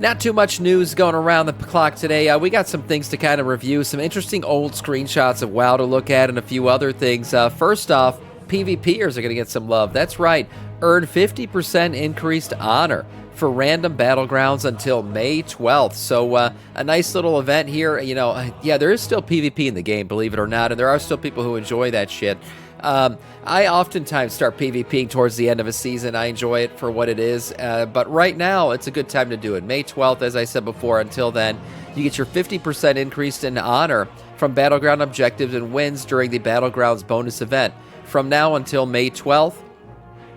Not too much news going around the clock today. We got some things to kind of review, some interesting old screenshots of WoW to look at, and a few other things. First off, PvPers are going to get some love. That's right. Earn 50% increased honor for random battlegrounds until May 12th. So a nice little event here. You know, yeah, there is still PvP in the game, believe it or not, and there are still people who enjoy that shit. I oftentimes start PvPing towards the end of a season. I enjoy it for what it is, but right now it's a good time to do it. May 12th, as I said before, until then, you get your 50% increase in honor from Battleground objectives and wins during the Battlegrounds bonus event. From now until May 12th,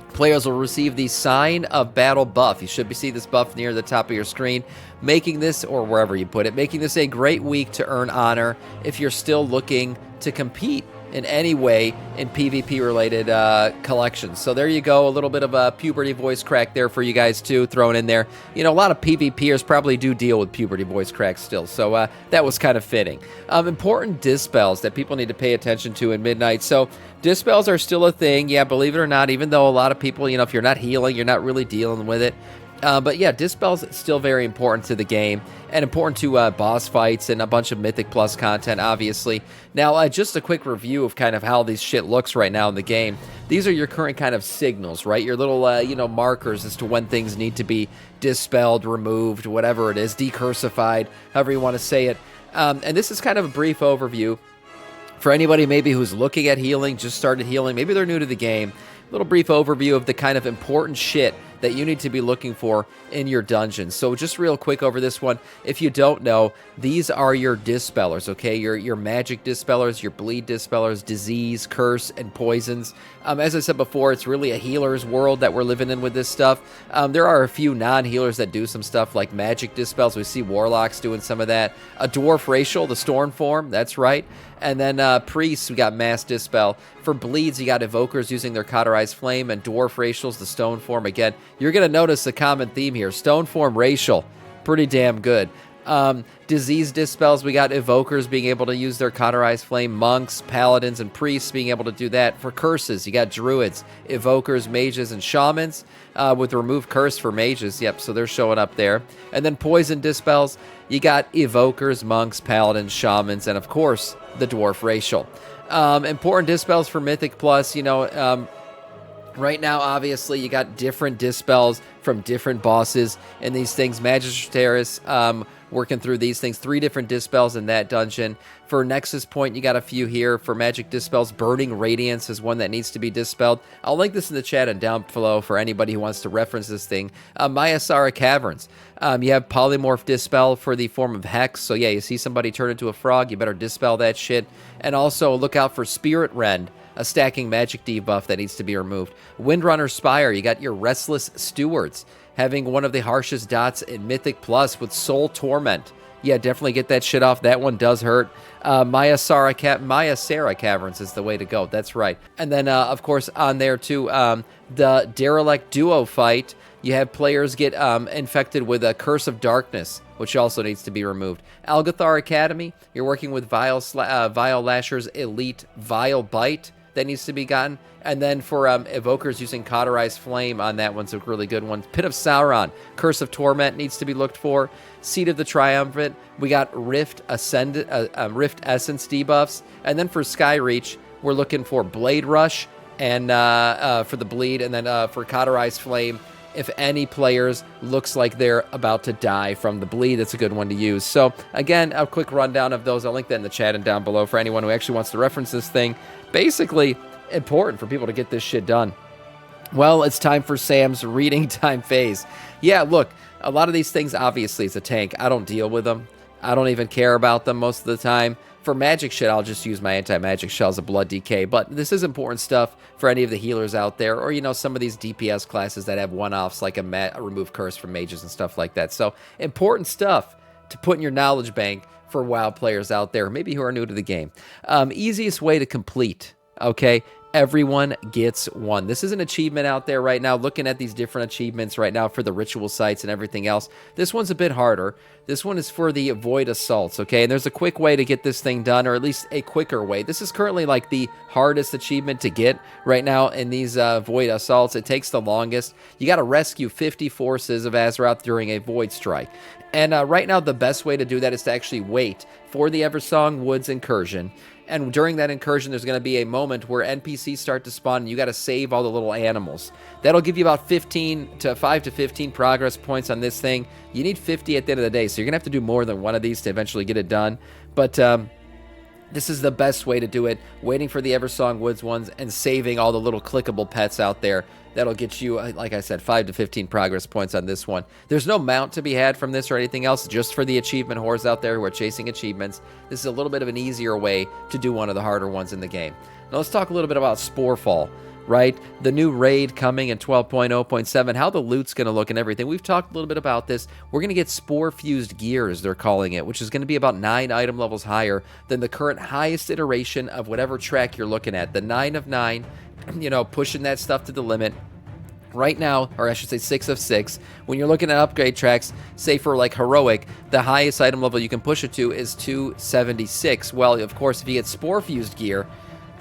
players will receive the Sign of Battle buff. You should see this buff near the top of your screen, making this, or wherever you put it, making this a great week to earn honor if you're still looking to compete in any way in PvP-related collections. So there you go, a little bit of a puberty voice crack there for you guys too, thrown in there. You know, a lot of PvPers probably do deal with puberty voice cracks still, so that was kind of fitting. Important dispels that people need to pay attention to in Midnight. So dispels are still a thing, yeah, believe it or not, even though a lot of people, you know, if you're not healing, you're not really dealing with it. But yeah, dispels still very important to the game and important to boss fights and a bunch of Mythic Plus content, obviously. Now, just a quick review of kind of how this shit looks right now in the game. These are your current kind of signals, right? Your little, you know, markers as to when things need to be dispelled, removed, whatever it is, decursified, however you want to say it. And this is kind of a brief overview for anybody maybe who's looking at healing, just started healing, maybe they're new to the game. Little brief overview of the kind of important shit that you need to be looking for in your dungeons. So just real quick over this one, if you don't know, these are your dispellers, okay? Your magic dispellers, your bleed dispellers, disease, curse, and poisons. As I said before, it's really a healer's world that we're living in with this stuff. There are a few non-healers that do some stuff like magic dispels. We see warlocks doing some of that. A dwarf racial, the storm form, that's right. And then priests, we got mass dispel. For bleeds, you got evokers using their cauterized flame, and dwarf racials, the stone form. Again, you're going to notice a common theme here. Stone form racial, pretty damn good. Disease dispels, we got evokers being able to use their cauterized flame, monks, paladins, and priests being able to do that. For curses, you got druids, evokers, mages, and shamans with remove curse for mages. Yep, so they're showing up there. And then poison dispels, you got evokers, monks, paladins, shamans, and of course, the dwarf racial. Important dispels for Mythic Plus, you know, right now, obviously, you got different dispels from different bosses and these things. Magistratus, working through these things. 3 different dispels in that dungeon. For Nexus Point, you got a few here. For magic dispels, Burning Radiance is one that needs to be dispelled. I'll link this in the chat and down below for anybody who wants to reference this thing. Myasara Caverns. You have Polymorph Dispel for the form of Hex. So yeah, you see somebody turn into a frog, you better dispel that shit. And also look out for Spirit Rend, a stacking magic debuff that needs to be removed. Windrunner Spire, you got your Restless Stewards, having one of the harshest dots in Mythic Plus with Soul Torment. Yeah, definitely get that shit off. That one does hurt. Myasara Caverns is the way to go. That's right. And then, of course, on there too, the Derelict Duo fight, you have players get infected with a Curse of Darkness, which also needs to be removed. Algathar Academy, you're working with Vile Lasher's Elite Vile Bite. That needs to be gotten. And then for evokers using cauterized flame on that one's a really good one. Pit of Sauron, Curse of Torment needs to be looked for. Seed of the Triumvirate, we got Rift Essence debuffs. And then for Skyreach, we're looking for Blade Rush and for the bleed. And then for cauterized flame, if any players looks like they're about to die from the bleed, that's a good one to use. So again, a quick rundown of those. I'll link that in the chat and down below for anyone who actually wants to reference this thing. Basically, important for people to get this shit done. Well, it's time for Sam's reading time phase. Yeah, look, a lot of these things, obviously, it's a tank. I don't deal with them. I don't even care about them most of the time. For magic shit, I'll just use my anti-magic shells of Blood DK, but this is important stuff for any of the healers out there, or, you know, some of these DPS classes that have one-offs, like a remove curse from mages and stuff like that. So, important stuff to put in your knowledge bank for WoW players out there, maybe who are new to the game. Easiest way to complete, okay? Everyone gets one. This is an achievement out there right now. Looking at these different achievements right now for the ritual sites and everything else, this one's a bit harder. This one is for the void assaults, okay? And there's a quick way to get this thing done, or at least a quicker way. This is currently like the hardest achievement to get right now in these void assaults. It takes the longest. You got to rescue 50 forces of Azeroth during a void strike. And right now, the best way to do that is to actually wait for the Eversong Woods incursion. And during that incursion, there's going to be a moment where NPCs start to spawn, and you got to save all the little animals. That'll give you about 5 to 15 progress points on this thing. You need 50 at the end of the day, so you're going to have to do more than one of these to eventually get it done. But this is the best way to do it, waiting for the Eversong Woods ones and saving all the little clickable pets out there. That'll get you, like I said, 5 to 15 progress points on this one. There's no mount to be had from this or anything else, just for the achievement whores out there who are chasing achievements. This is a little bit of an easier way to do one of the harder ones in the game. Now let's talk a little bit about Sporefall, right? The new raid coming in 12.0.7, how the loot's going to look and everything. We've talked a little bit about this. We're going to get Spore-fused gear, as they're calling it, which is going to be about 9 item levels higher than the current highest iteration of whatever track you're looking at. The 9 of 9, you know, pushing that stuff to the limit. Right now, or I should say 6 of 6, when you're looking at upgrade tracks, say for like Heroic, the highest item level you can push it to is 276. Well, of course, if you get Spore-fused gear,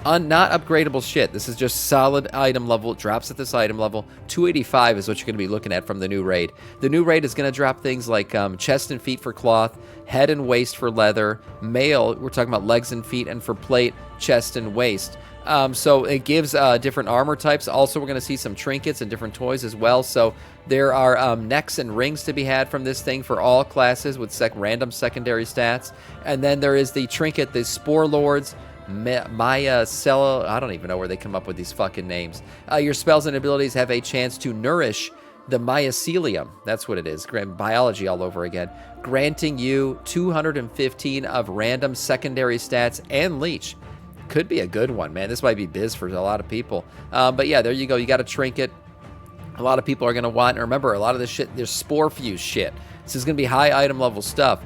not upgradable shit. This is just solid item level. It drops at this item level. 285 is what you're going to be looking at from the new raid. The new raid is going to drop things like chest and feet for cloth, head and waist for leather, mail, we're talking about legs and feet, and for plate, chest and waist. So it gives different armor types. Also, we're going to see some trinkets and different toys as well. So there are necks and rings to be had from this thing for all classes with random secondary stats. And then there is the trinket, the Spore Lords, Maya Cella. I don't even know where they come up with these fucking names. Your spells and abilities have a chance to nourish the mycelium. That's what it is. Biology all over again. Granting you 215 of random secondary stats and leech. Could be a good one, man. This might be biz for a lot of people. But yeah, there you go. You got a trinket. A lot of people are going to want, and remember, a lot of this shit, there's spore fuse shit. This is going to be high item level stuff.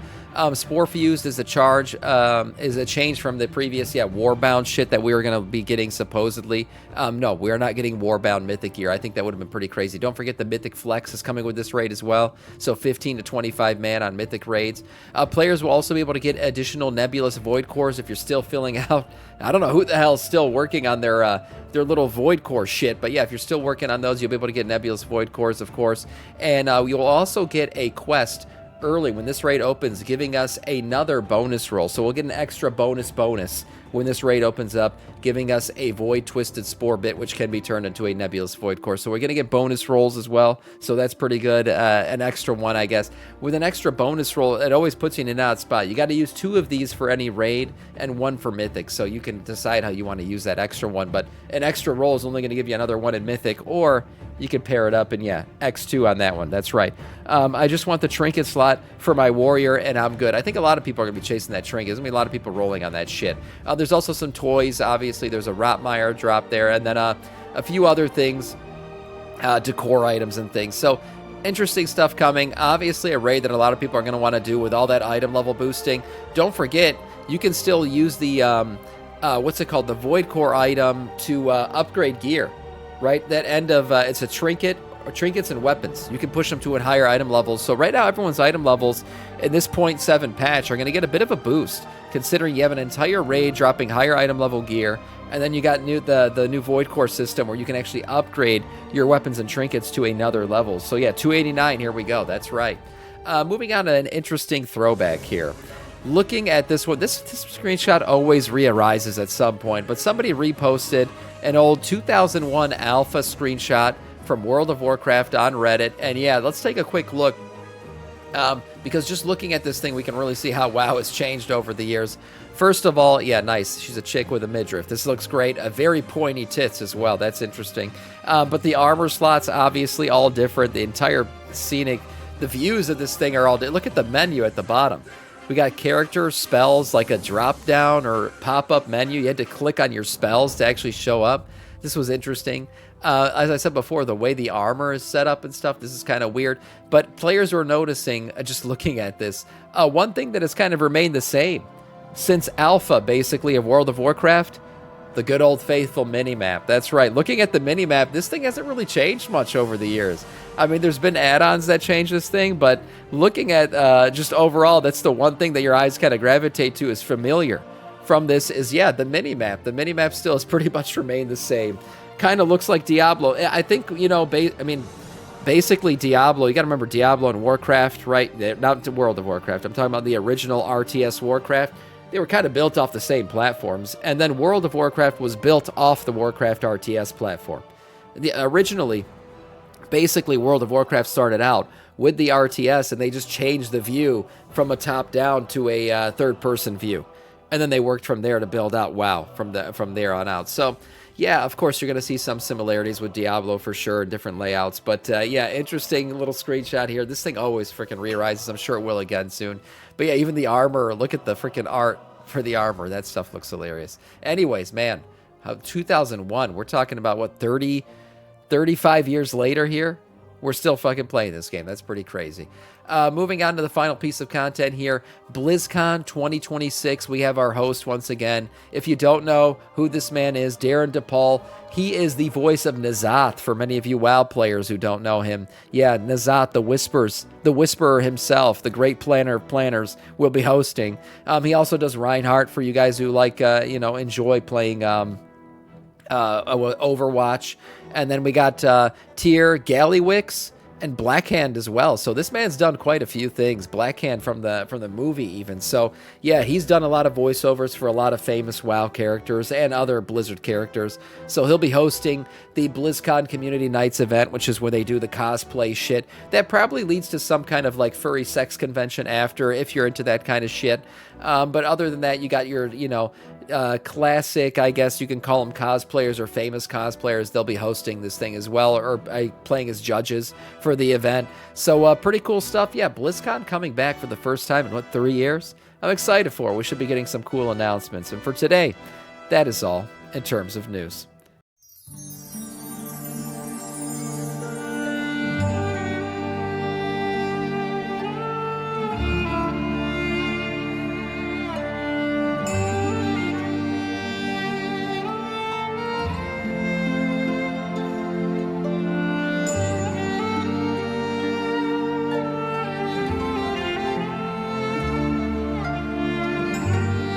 Spore fused is a change from the previous, Warbound shit that we were going to be getting supposedly. No, we're not getting Warbound Mythic gear. I think that would have been pretty crazy. Don't forget the Mythic Flex is coming with this raid as well. So 15 to 25 man on Mythic raids. Players will also be able to get additional Nebulous Void Cores if you're still filling out. I don't know who the hell is still working on their little Void Core shit. But yeah, if you're still working on those, you'll be able to get Nebulous Void Cores, of course. And you'll also get a quest early when this raid opens, giving us another bonus roll. So we'll get an extra bonus when this raid opens up, giving us a Void Twisted Spore bit, which can be turned into a Nebulous Void Core. So we're going to get bonus rolls as well. So that's pretty good. An extra one, I guess. With an extra bonus roll, it always puts you in an odd spot. You got to use 2 of these for any raid and 1 for Mythic. So you can decide how you want to use that extra one. But an extra roll is only going to give you another 1 in Mythic, or you can pair it up and X2 on that one. That's right. I just want the trinket slot for my warrior, and I'm good. I think a lot of people are going to be chasing that trinket. There's going to be a lot of people rolling on that shit. There's also some toys. Obviously, there's a Rotmire drop there, and then a few other things, decor items and things. So interesting stuff coming. Obviously, a raid that a lot of people are going to want to do with all that item level boosting. Don't forget, you can still use the, what's it called? The Void Core item to upgrade gear. Right, that end of it's a trinket, or trinkets and weapons. You can push them to a higher item levels. So right now, everyone's item levels in this 0.7 patch are going to get a bit of a boost, considering you have an entire raid dropping higher item level gear, and then you got the new Void Core system where you can actually upgrade your weapons and trinkets to another level. So yeah, 289. Here we go. That's right. Moving on to an interesting throwback here. Looking at this one, this screenshot always re-arises at some point, but somebody reposted an old 2001 alpha screenshot from World of Warcraft on Reddit. And yeah, let's take a quick look, because just looking at this thing, we can really see how WoW has changed over the years. First of all, yeah, nice. She's a chick with a midriff. This looks great. A very pointy tits as well. That's interesting. But the armor slots, obviously, all different. The entire scenic, the views of this thing are all different. Look at the menu at the bottom. We got character spells, like a drop-down or pop-up menu. You had to click on your spells to actually show up. This was interesting. As I said before, the way the armor is set up and stuff, this is kind of weird. But players were noticing, just looking at this, one thing that has kind of remained the same since alpha, basically, of World of Warcraft, The good old faithful mini-map. That's right. Looking at the mini-map, this thing hasn't really changed much over the years. I mean, there's been add-ons that change this thing, but looking at just overall, that's the one thing that your eyes kind of gravitate to is familiar from this is, yeah, the mini-map. The mini-map still has pretty much remained the same. Kind of looks like Diablo. I think, you know, basically Diablo, you got to remember Diablo and Warcraft, right? Not the World of Warcraft. I'm talking about the original RTS Warcraft. They were kind of built off the same platforms, and then World of Warcraft was built off the Warcraft RTS platform. Originally, basically, World of Warcraft started out with the RTS, and they just changed the view from a top-down to a third-person view, and then they worked from there to build out WoW from there on out. So, yeah, of course, you're going to see some similarities with Diablo for sure, different layouts. But, yeah, interesting little screenshot here. This thing always freaking re-rises. I'm sure it will again soon. But, yeah, even the armor, look at the freaking art for the armor. That stuff looks hilarious. Anyways, man, 2001, we're talking about, what, 35 years later here? We're still fucking playing this game. That's pretty crazy. Moving on to the final piece of content here, BlizzCon 2026. We have our host once again. If you don't know who this man is, Darren DePaul, he is the voice of N'Zoth for many of you WoW players who don't know him. Yeah, N'Zoth, the Whisperer himself, the great planner of planners, will be hosting. He also does Reinhardt for you guys who like, enjoy playing Overwatch. And then we got Tyr Gallywix and Blackhand as well. So this man's done quite a few things. Blackhand from the movie even. So yeah, he's done a lot of voiceovers for a lot of famous WoW characters and other Blizzard characters. So he'll be hosting the BlizzCon Community Nights event, which is where they do the cosplay shit. That probably leads to some kind of like furry sex convention after, if you're into that kind of shit. But other than that, you got your, classic, I guess you can call them cosplayers or famous cosplayers. They'll be hosting this thing as well, or playing as judges for the event. So pretty cool stuff. Yeah, BlizzCon coming back for the first time in 3 years? I'm excited for it. We should be getting some cool announcements. And for today, that is all in terms of news.